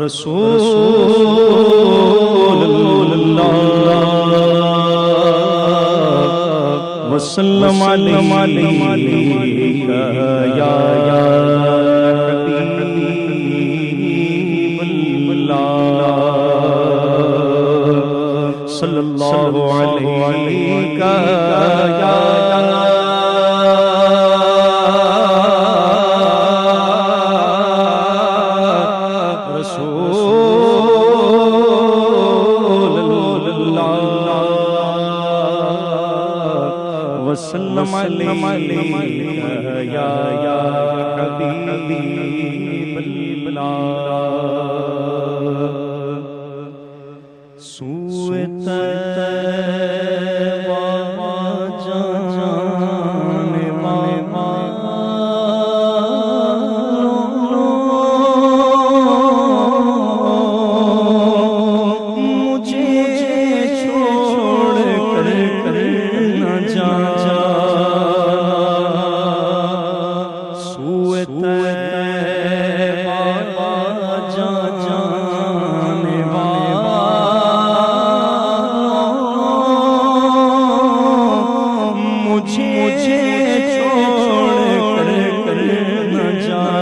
रसूलुल्लाह वसल्लम अलैका या हबीबल्लाह सल्लल्लाहु अलैका या वसल्लम अलैका या हबीबल्लाह। सूए तैबा जाने मुझे छोड़ कर न जा। सूए तैबा जाने मुझे छोड़ कर न जा।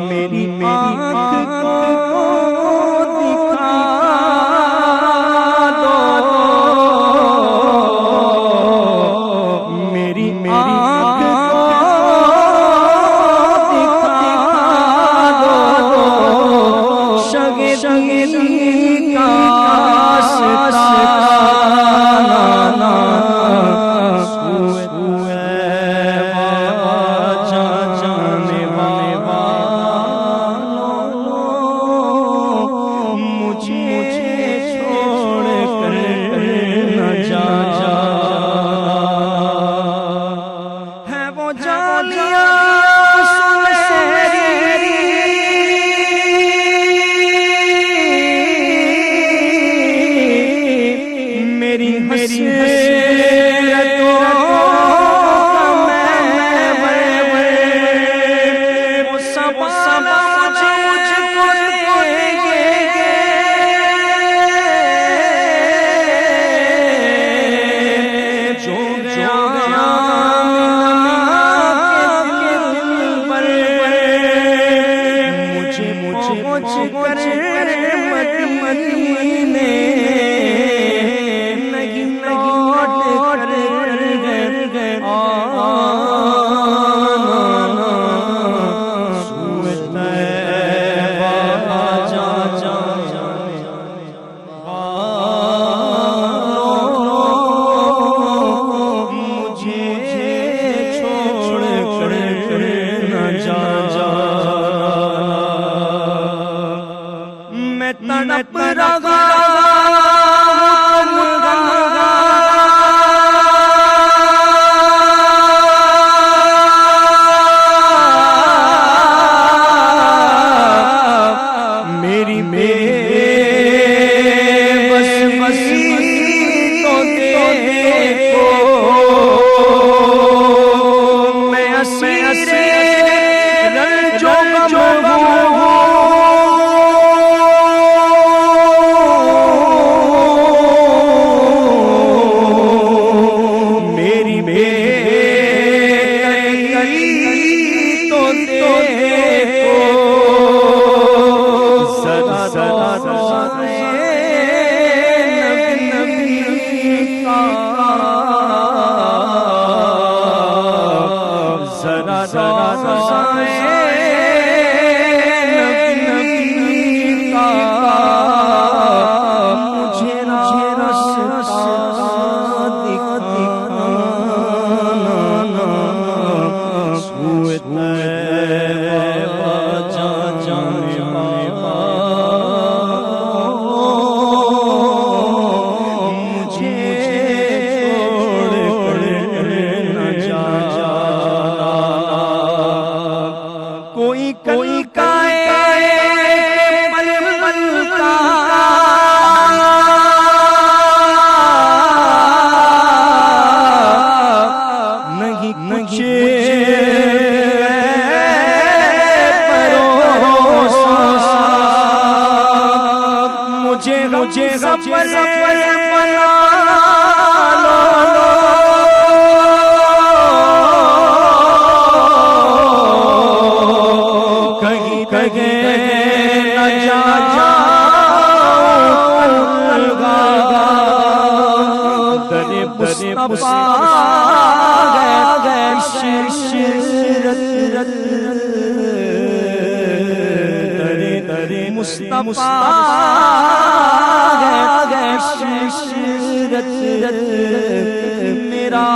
मेरी आँख को दिखा दो, मेरी आँख को दिखा दो, शगे का मेरी हसरतों का मैं वो सवाल मुझको देंगे, जो गया के दिल पर मुझे पहुँच कर मदीने मैं तड़प रहा मेरी बस तो देखो, मैं असीर रंजो कोई पल पल का नहीं परों सफर बना लो, कहीं कहीं न जाओ अलगा, दरे मुस्तफा गए शिरत, दरे मुस्तफा गए शिरत, मेरा